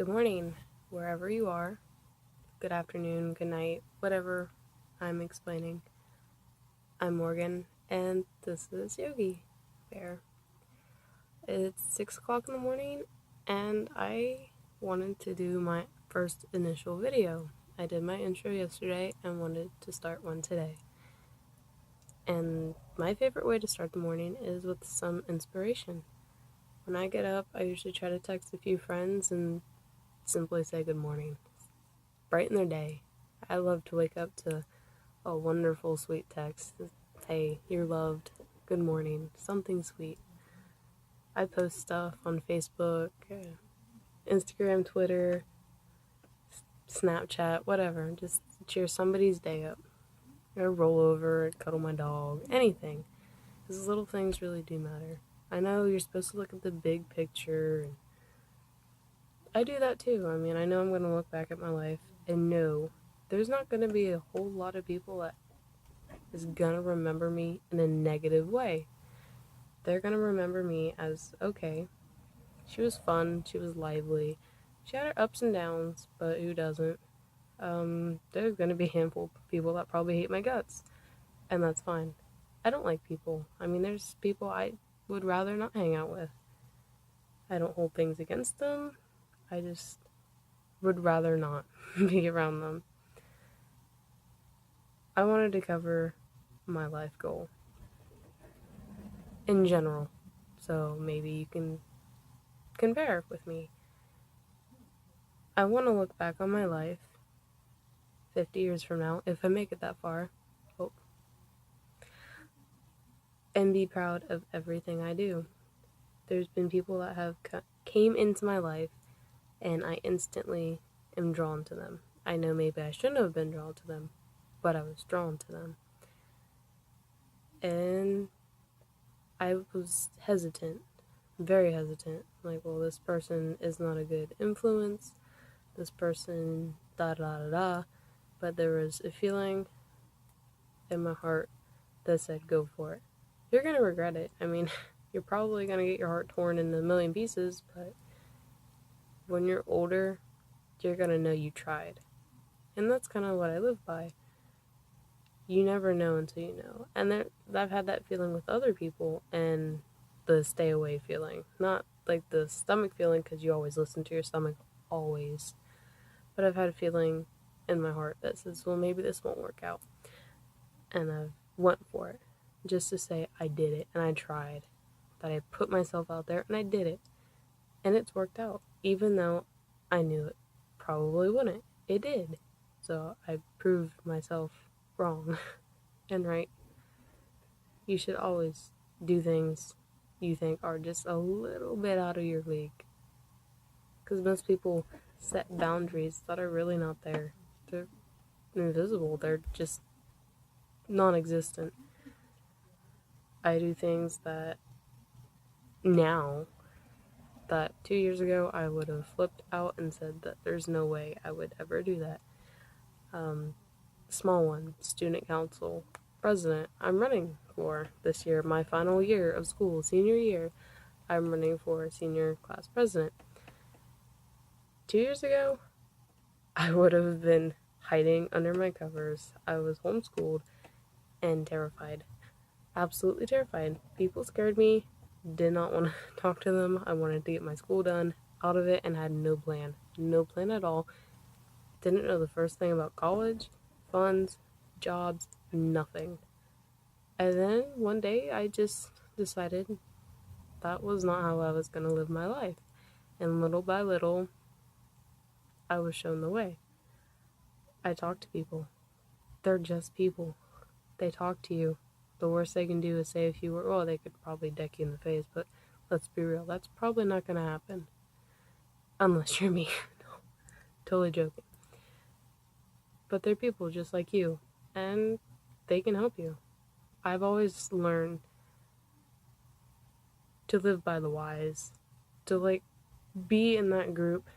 Good morning, wherever you are. Good afternoon, good night, whatever I'm explaining. I'm Morgan, and this is Yogi Bear. It's 6 o'clock in the morning, and I wanted to do my first initial video. I did my intro yesterday and wanted to start one today. And my favorite way to start the morning is with some inspiration. When I get up, I usually try to text a few friends and simply say good morning. Brighten their day. I love to wake up to a wonderful, sweet text. Hey, you're loved. Good morning. Something sweet. I post stuff on Facebook, Instagram, Twitter, Snapchat, whatever. Just cheer somebody's day up. Or roll over, cuddle my dog, anything. Because little things really do matter. I know you're supposed to look at the big picture. I do that too. I mean, I know I'm going to look back at my life and know there's not going to be a whole lot of people that is going to remember me in a negative way. They're going to remember me as, okay, she was fun, she was lively, she had her ups and downs, but who doesn't? There's going to be a handful of people that probably hate my guts, and that's fine. I don't like people. I mean, there's people I would rather not hang out with. I don't hold things against them. I just would rather not be around them. I wanted to cover my life goal in general, so maybe you can compare with me. I want to look back on my life 50 years from now, if I make it that far, and be proud of everything I do. There's been people that have came into my life and I instantly am drawn to them. I know maybe I shouldn't have been drawn to them, but I was drawn to them. And I was hesitant, very hesitant. Like, well, this person is not a good influence. This person, da da da da. But there was a feeling in my heart that said, go for it. You're going to regret it. I mean, you're probably going to get your heart torn into a million pieces, but when you're older, you're going to know you tried. And that's kind of what I live by. You never know until you know. And I've had that feeling with other people, and the stay away feeling. Not like the stomach feeling, because you always listen to your stomach, always. But I've had a feeling in my heart that says, well, maybe this won't work out. And I went for it. Just to say I did it, and I tried. That I put myself out there, and I did it. And it's worked out. Even though I knew it probably wouldn't. It did. So I proved myself wrong and right. You should always do things you think are just a little bit out of your league. Because most people set boundaries that are really not there. They're invisible. They're just non-existent. I do things that now that 2 years ago I would have flipped out and said that there's no way I would ever do that. Small one, student council president, I'm running for this year, my final year of school, senior year. I'm running for senior class president. 2 years ago, I would have been hiding under my covers. I was homeschooled and terrified. Absolutely terrified. People scared me, did not want to talk to them. I wanted to get my school done, out of it, and had no plan. No plan at all. Didn't know the first thing about college, funds, jobs, nothing. And then one day I just decided that was not how I was going to live my life. And little by little, I was shown the way. I talk to people. They're just people. They talk to you. The worst they can do is say a few words. Well, they could probably deck you in the face, but let's be real. That's probably not going to happen. Unless you're me. No, totally joking. But they're people just like you, and they can help you. I've always learned to live by the whys, to be in that group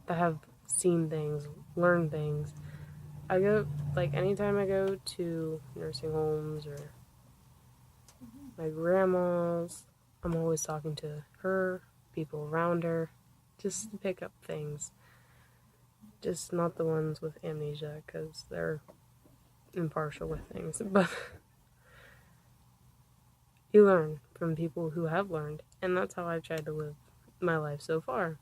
that have seen things, learned things. I go, anytime I go to nursing homes or my grandma's, I'm always talking to her, people around her, just to pick up things. Just not the ones with amnesia, because they're impartial with things. But you learn from people who have learned, and that's how I've tried to live my life so far.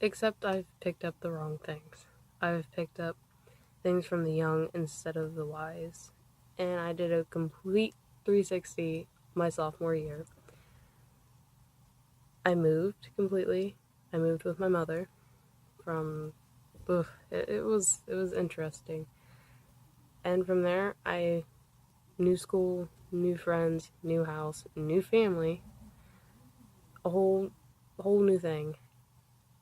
Except I've picked up the wrong things. I've picked up things from the young instead of the wise. And I did a complete 360 my sophomore year. I moved completely. I moved with my mother from it was interesting. And from there, new school, new friends, new house, new family, a whole new thing.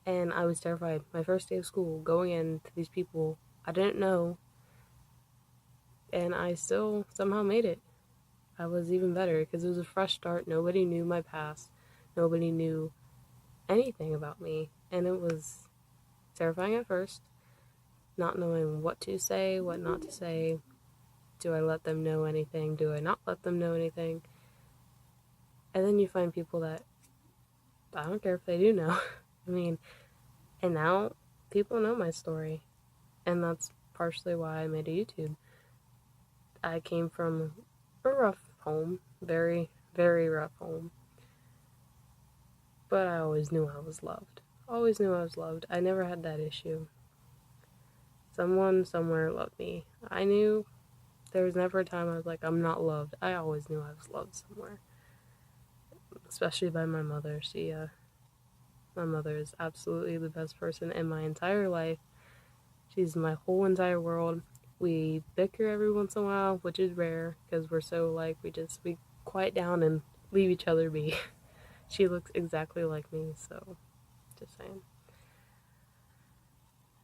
And I was terrified. My first day of school, going into these people I didn't know, and I still somehow made it. I was even better because it was a fresh start. Nobody knew my past. Nobody knew anything about me, and it was terrifying at first, not knowing what to say, what not to say. Do I let them know anything? Do I not let them know anything? And then you find people that I don't care if they do know. I mean, and now people know my story, and that's partially why I made a YouTube. I came from a rough home, very, very rough home, but I always knew I was loved. Always knew I was loved. I never had that issue. Someone somewhere loved me. I knew there was never a time I was like, I'm not loved. I always knew I was loved somewhere. Especially by my mother. My mother is absolutely the best person in my entire life. She's my whole entire world. We bicker every once in a while, which is rare because we're so like, we quiet down and leave each other be. She looks exactly like me, so just saying.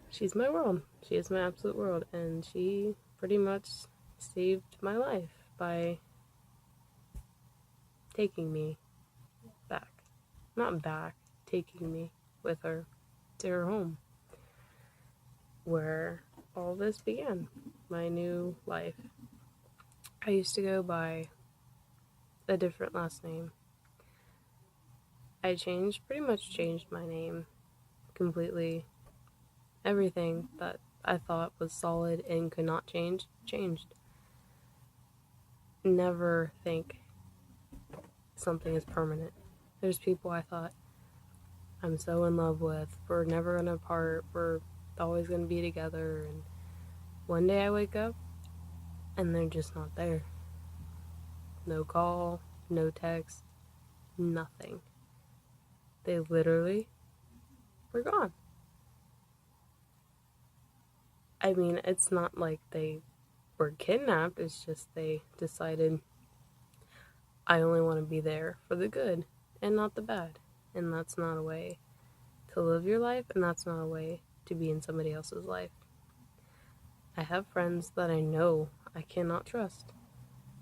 She's my world. She is my absolute world, and she pretty much saved my life by taking me back. Not back, taking me with her to her home, where all this began, my new life. I used to go by a different last name. I pretty much changed my name completely. Everything that I thought was solid and could not change, changed. Never think something is permanent. There's people I thought I'm so in love with, we're never gonna part, we're always gonna be together, and one day I wake up and they're just not there. No call, no text, nothing. They literally were gone. I mean, it's not like they were kidnapped, it's just they decided I only want to be there for the good and not the bad. And that's not a way to live your life, and that's not a way to be in somebody else's life. I have friends that I know I cannot trust.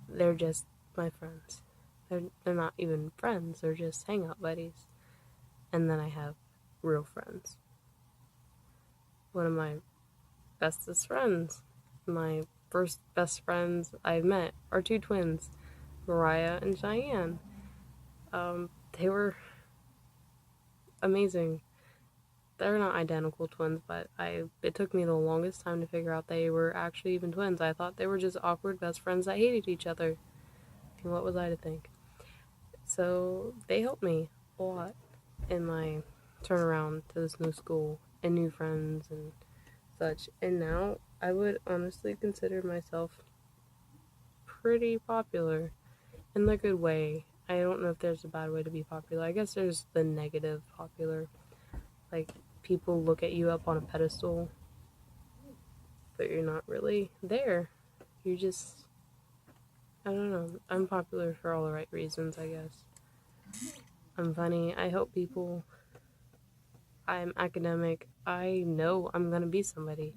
They're just my friends. They're not even friends, they're just hangout buddies. And then I have real friends. One of my bestest friends, my first best friends I've met, are two twins, Mariah and Cheyenne. They were amazing. They're not identical twins, but it took me the longest time to figure out they were actually even twins. I thought they were just awkward best friends that hated each other. And what was I to think? So they helped me a lot in my turnaround to this new school and new friends and such. And now I would honestly consider myself pretty popular in the good way. I don't know if there's a bad way to be popular. I guess there's the negative popular. Like, people look at you up on a pedestal, but you're not really there. You just, I don't know. I'm popular for all the right reasons, I guess. I'm funny. I help people. I'm academic. I know I'm gonna be somebody.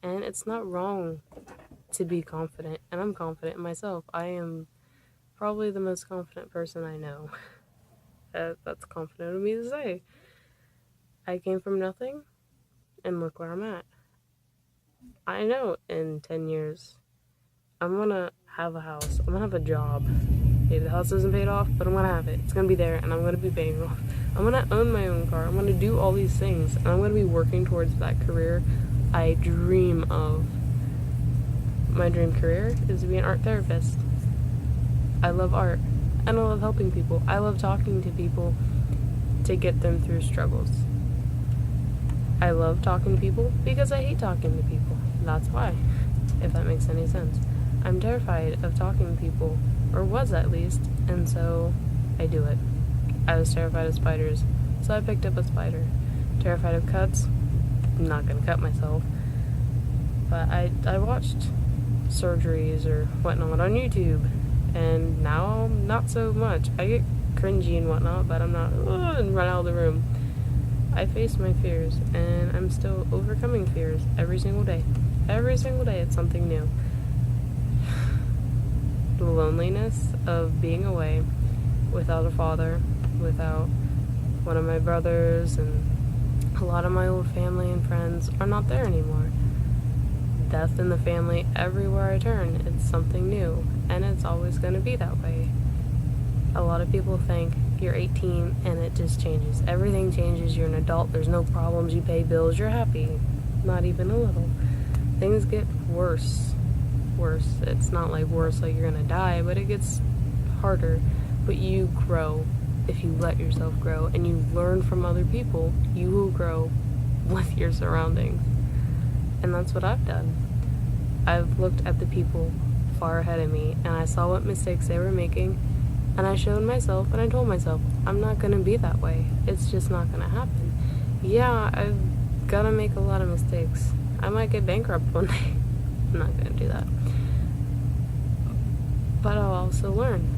And it's not wrong to be confident. And I'm confident in myself. I am probably the most confident person I know. That's confident of me to say. I came from nothing, and look where I'm at. I know in 10 years, I'm gonna have a house. I'm gonna have a job. Maybe the house isn't paid off, but I'm gonna have it. It's gonna be there, and I'm gonna be paying off. I'm gonna own my own car. I'm gonna do all these things, and I'm gonna be working towards that career I dream of. My dream career is to be an art therapist. I love art, and I love helping people. I love talking to people to get them through struggles. I love talking to people because I hate talking to people. That's why, if that makes any sense. I'm terrified of talking to people, or was at least, and so I do it. I was terrified of spiders, so I picked up a spider. Terrified of cuts, I'm not gonna cut myself. But I watched surgeries or whatnot on YouTube, and now not so much. I get cringy and whatnot, but I'm not and run out of the room. I face my fears, and I'm still overcoming fears every single day. Every single day it's something new. The loneliness of being away without a father, without one of my brothers, and a lot of my old family and friends are not there anymore. Death in the family everywhere I turn. It's something new, and it's always going to be that way. A lot of people think you're 18 and it just changes. Everything changes. You're an adult. There's no problems. You pay bills. You're happy. Not even a little. Things get worse. Worse. It's not like worse like you're going to die, but it gets harder. But you grow. If you let yourself grow and you learn from other people, you will grow with your surroundings. And that's what I've done. I've looked at the people far ahead of me, and I saw what mistakes they were making, and I showed myself, and I told myself, I'm not going to be that way. It's just not going to happen. Yeah, I've got to make a lot of mistakes. I might get bankrupt one day. I'm not going to do that. But I'll also learn.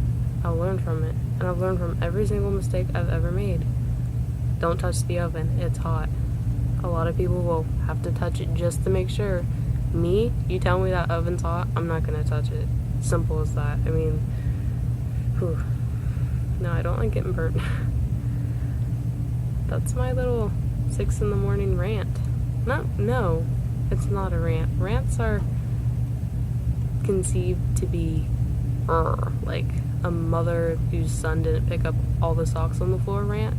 I'll learn from it, and I've learned from every single mistake I've ever made. Don't touch the oven. It's hot. A lot of people will have to touch it just to make sure. Me, you tell me that oven's hot, I'm not gonna touch it. Simple as that. I mean, whew. No, I don't like getting burnt. That's my little 6 a.m. rant. No, it's not a rant. Rants are conceived to be like a mother whose son didn't pick up all the socks on the floor rant.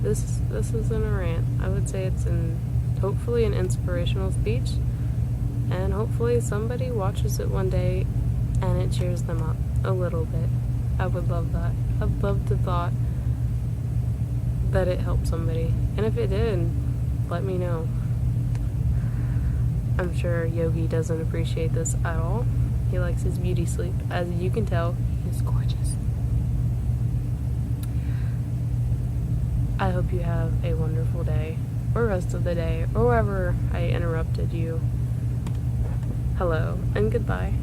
This isn't a rant. I would say it's hopefully an inspirational speech, and hopefully somebody watches it one day and it cheers them up a little bit. I would love that. I'd love the thought that it helped somebody, and if it did, let me know. I'm sure Yogi doesn't appreciate this at all. He likes his beauty sleep. As you can tell, he's gorgeous. I hope you have a wonderful day, or rest of the day, or wherever I interrupted you. Hello, and goodbye.